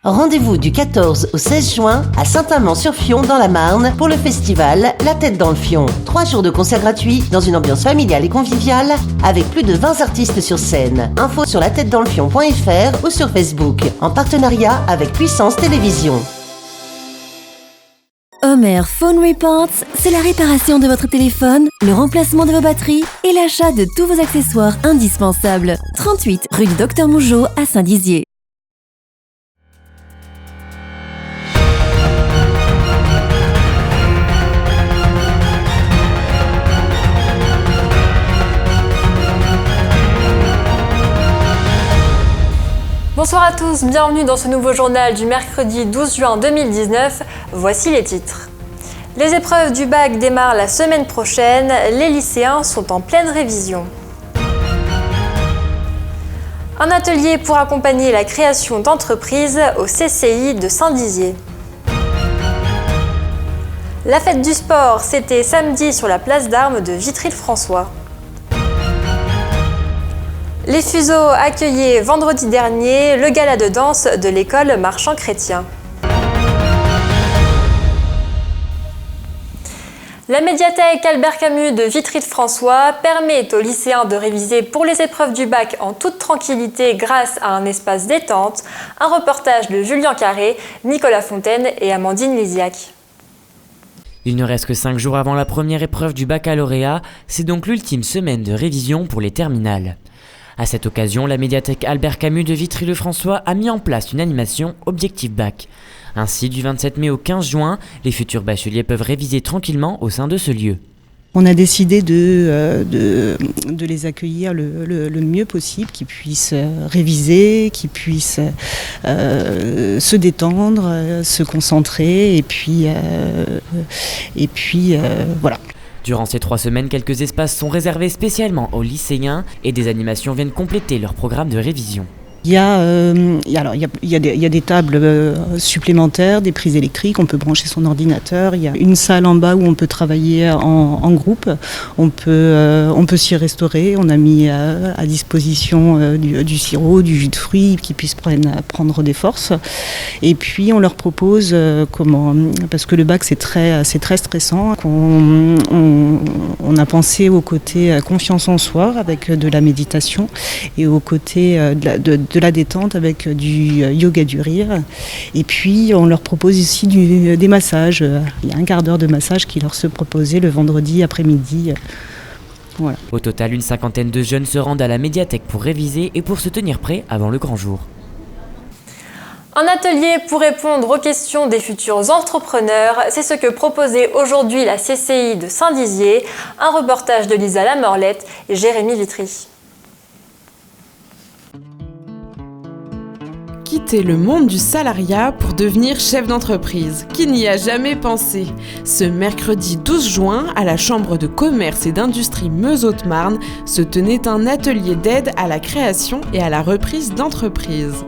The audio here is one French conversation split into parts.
Rendez-vous du 14 au 16 juin à Saint-Amand-sur-Fion dans la Marne pour le festival La Tête dans le Fion. 3 jours de concerts gratuits dans une ambiance familiale et conviviale avec plus de 20 artistes sur scène. Info sur latetesdanslefion.fr ou sur Facebook en partenariat avec Puissance Télévision. Homer Phone Reports, c'est la réparation de votre téléphone, le remplacement de vos batteries et l'achat de tous vos accessoires indispensables. 38 rue du Docteur Mougeot à Saint-Dizier. Bonsoir à tous, bienvenue dans ce nouveau journal du mercredi 12 juin 2019. Voici les titres. Les épreuves du bac démarrent la semaine prochaine, les lycéens sont en pleine révision. Un atelier pour accompagner la création d'entreprises au CCI de Saint-Dizier. La fête du sport, c'était samedi sur la place d'Armes de Vitry-le-François. Les Fuseaux accueillaient vendredi dernier le gala de danse de l'école Marchand Chrétien. La médiathèque Albert Camus de Vitry-le-François permet aux lycéens de réviser pour les épreuves du bac en toute tranquillité grâce à un espace détente. Un reportage de Julien Carré, Nicolas Fontaine et Amandine Léziac. Il ne reste que 5 jours avant la première épreuve du baccalauréat, c'est donc l'ultime semaine de révision pour les terminales. À cette occasion, la médiathèque Albert Camus de Vitry-le-François a mis en place une animation Objectif Bac. Ainsi, du 27 mai au 15 juin, les futurs bacheliers peuvent réviser tranquillement au sein de ce lieu. On a décidé de les accueillir le mieux possible, qu'ils puissent réviser, qu'ils puissent se détendre, se concentrer et puis voilà. Durant ces 3 semaines, quelques espaces sont réservés spécialement aux lycéens et des animations viennent compléter leur programme de révision. Il y a des tables supplémentaires, des prises électriques, on peut brancher son ordinateur. Il y a une salle en bas où on peut travailler en groupe. On peut s'y restaurer. On a mis à disposition du sirop, du jus de fruits qui puissent prendre des forces. Et puis on leur propose parce que le bac c'est très stressant. On a pensé au côté confiance en soi avec de la méditation et au côté de la détente avec du yoga du rire. Et puis on leur propose ici des massages. Il y a un quart d'heure de massage qui leur se proposait le vendredi après-midi. Voilà. Au total, une 50aine de jeunes se rendent à la médiathèque pour réviser et pour se tenir prêts avant le grand jour. Un atelier pour répondre aux questions des futurs entrepreneurs, c'est ce que proposait aujourd'hui la CCI de Saint-Dizier. Un reportage de Lisa Lamorlette et Jérémy Vitry. Quitter le monde du salariat pour devenir chef d'entreprise. Qui n'y a jamais pensé ? Ce mercredi 12 juin, à la Chambre de commerce et d'industrie Meuse-Haute-Marne, se tenait un atelier d'aide à la création et à la reprise d'entreprise.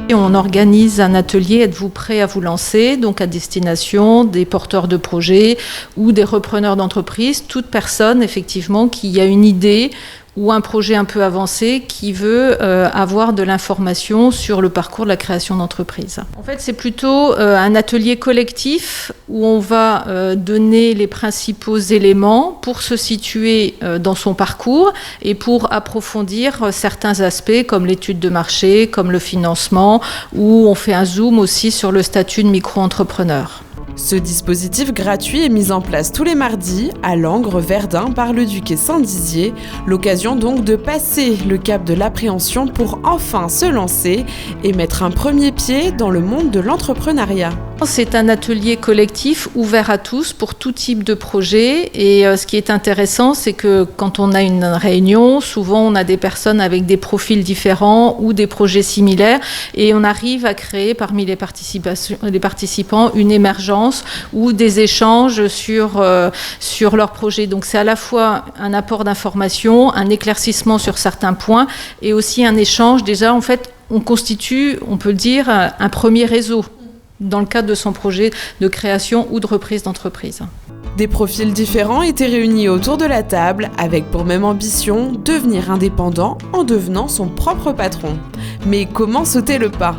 Et on organise un atelier, êtes-vous prêt à vous lancer, donc à destination des porteurs de projets ou des repreneurs d'entreprise, toute personne effectivement qui a une idée ou un projet un peu avancé qui veut avoir de l'information sur le parcours de la création d'entreprise. En fait, c'est plutôt un atelier collectif où on va donner les principaux éléments pour se situer dans son parcours et pour approfondir certains aspects comme l'étude de marché, comme le financement, où on fait un zoom aussi sur le statut de micro-entrepreneur. Ce dispositif gratuit est mis en place tous les mardis à Langres, Verdun, Bar-le-Duc et Saint-Dizier. L'occasion donc de passer le cap de l'appréhension pour enfin se lancer et mettre un premier pied dans le monde de l'entrepreneuriat. C'est un atelier collectif ouvert à tous pour tout type de projet et ce qui est intéressant, c'est que quand on a une réunion, souvent on a des personnes avec des profils différents ou des projets similaires et on arrive à créer parmi les participants une émergence ou des échanges sur leur projet. Donc c'est à la fois un apport d'information, un éclaircissement sur certains points et aussi un échange. Déjà en fait on constitue, on peut le dire, un premier réseau dans le cadre de son projet de création ou de reprise d'entreprise. Des profils différents étaient réunis autour de la table avec pour même ambition devenir indépendant en devenant son propre patron. Mais comment sauter le pas ?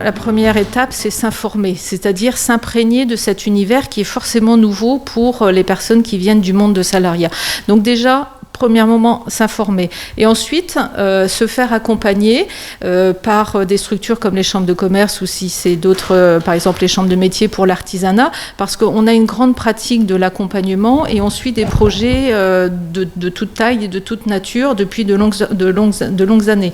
La première étape, c'est s'informer, c'est-à-dire s'imprégner de cet univers qui est forcément nouveau pour les personnes qui viennent du monde de salariat. Donc déjà, premier moment, s'informer. Et ensuite, se faire accompagner par des structures comme les chambres de commerce ou si c'est d'autres, par exemple les chambres de métier pour l'artisanat, parce qu'on a une grande pratique de l'accompagnement et on suit des projets de toute taille et de toute nature depuis de longues années.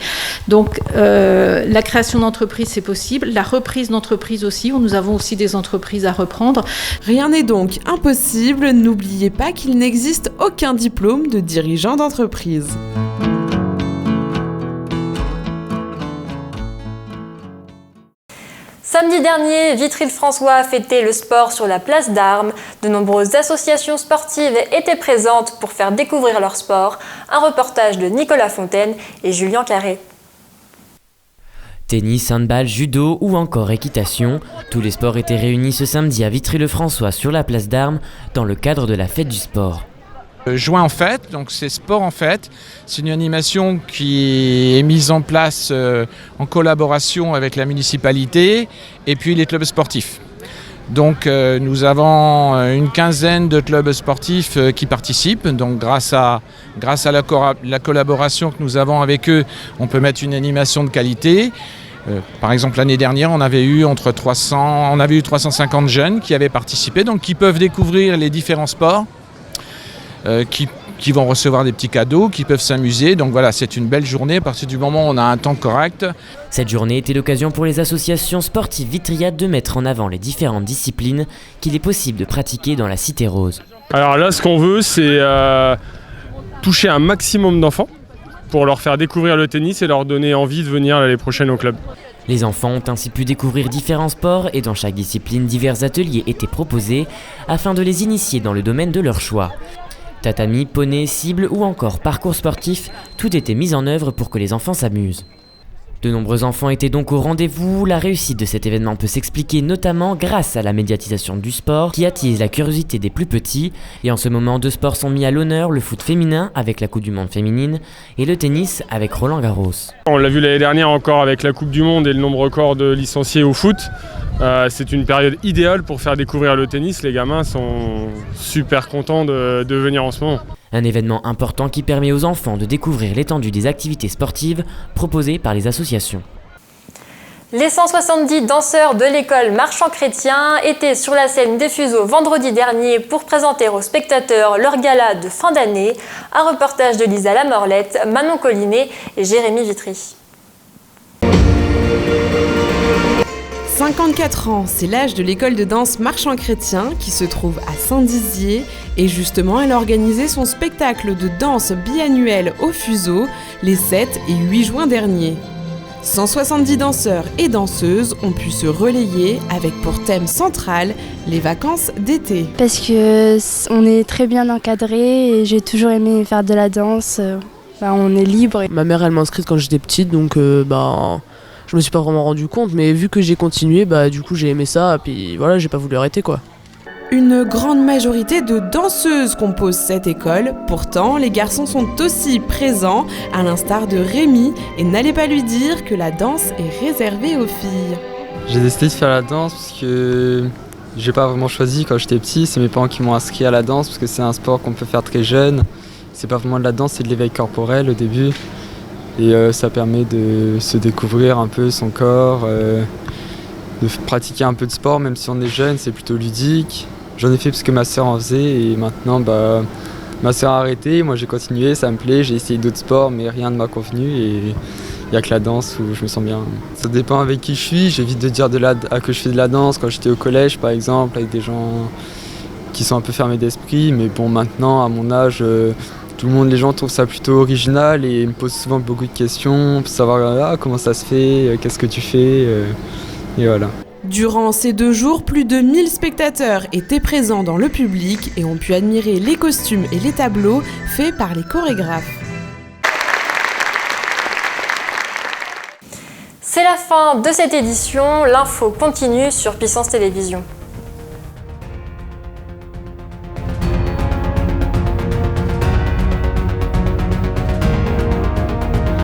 Donc, la création d'entreprise, c'est possible. La reprise d'entreprise aussi, où nous avons aussi des entreprises à reprendre. Rien n'est donc impossible. N'oubliez pas qu'il n'existe aucun diplôme de dirigeant d'entreprise. Samedi dernier, Vitry-le-François a fêté le sport sur la place d'Armes. De nombreuses associations sportives étaient présentes pour faire découvrir leur sport. Un reportage de Nicolas Fontaine et Julien Carré. Tennis, handball, judo ou encore équitation, tous les sports étaient réunis ce samedi à Vitry-le-François sur la place d'Armes dans le cadre de la fête du sport. Joint en fête, donc c'est Sport en fête, c'est une animation qui est mise en place en collaboration avec la municipalité et puis les clubs sportifs. Donc nous avons une quinzaine de clubs sportifs qui participent, donc grâce à la collaboration que nous avons avec eux, on peut mettre une animation de qualité. Par exemple, l'année dernière, on avait eu 350 jeunes qui avaient participé, donc qui peuvent découvrir les différents sports. Qui vont recevoir des petits cadeaux, qui peuvent s'amuser. Donc voilà, c'est une belle journée à partir du moment où on a un temps correct. Cette journée était l'occasion pour les associations sportives vitriades de mettre en avant les différentes disciplines qu'il est possible de pratiquer dans la Cité Rose. Alors là, ce qu'on veut, c'est toucher un maximum d'enfants pour leur faire découvrir le tennis et leur donner envie de venir l'année prochaine au club. Les enfants ont ainsi pu découvrir différents sports et dans chaque discipline, divers ateliers étaient proposés afin de les initier dans le domaine de leur choix. Tatami, poney, cible ou encore parcours sportif, tout était mis en œuvre pour que les enfants s'amusent. De nombreux enfants étaient donc au rendez-vous. La réussite de cet événement peut s'expliquer notamment grâce à la médiatisation du sport qui attise la curiosité des plus petits. Et en ce moment, deux sports sont mis à l'honneur, le foot féminin avec la Coupe du Monde féminine et le tennis avec Roland Garros. On l'a vu l'année dernière encore avec la Coupe du Monde et le nombre record de licenciés au foot. C'est une période idéale pour faire découvrir le tennis. Les gamins sont super contents de venir en ce moment. Un événement important qui permet aux enfants de découvrir l'étendue des activités sportives proposées par les associations. Les 170 danseurs de l'école Marchand Chrétien étaient sur la scène des Fuseaux vendredi dernier pour présenter aux spectateurs leur gala de fin d'année. Un reportage de Lisa Lamorlette, Manon Collinet et Jérémy Vitry. 54 ans, c'est l'âge de l'école de danse Marchand Chrétien qui se trouve à Saint-Dizier et justement elle a organisé son spectacle de danse biannuel au Fuseau les 7 et 8 juin derniers. 170 danseurs et danseuses ont pu se relayer avec pour thème central les vacances d'été. Parce qu'on est très bien encadré et j'ai toujours aimé faire de la danse, on est libre. Ma mère elle m'a inscrite quand j'étais petite donc je me suis pas vraiment rendu compte, mais vu que j'ai continué, du coup j'ai aimé ça, puis voilà, j'ai pas voulu arrêter quoi. Une grande majorité de danseuses composent cette école, pourtant les garçons sont aussi présents, à l'instar de Rémi, et n'allez pas lui dire que la danse est réservée aux filles. J'ai décidé de faire la danse parce que j'ai pas vraiment choisi quand j'étais petit, c'est mes parents qui m'ont inscrit à la danse parce que c'est un sport qu'on peut faire très jeune. C'est pas vraiment de la danse, c'est de l'éveil corporel au début. Et ça permet de se découvrir un peu son corps, de pratiquer un peu de sport, même si on est jeune, c'est plutôt ludique. J'en ai fait parce que ma sœur en faisait et maintenant ma sœur a arrêté, moi j'ai continué, ça me plaît, j'ai essayé d'autres sports mais rien ne m'a convenu et il n'y a que la danse où je me sens bien. Ça dépend avec qui je suis, j'évite de dire que je fais de la danse quand j'étais au collège par exemple, avec des gens qui sont un peu fermés d'esprit, mais bon maintenant à mon âge... les gens trouvent ça plutôt original et me posent souvent beaucoup de questions pour savoir comment ça se fait, qu'est-ce que tu fais, et voilà. Durant ces 2 jours, plus de 1000 spectateurs étaient présents dans le public et ont pu admirer les costumes et les tableaux faits par les chorégraphes. C'est la fin de cette édition, l'info continue sur Puissance Télévisions.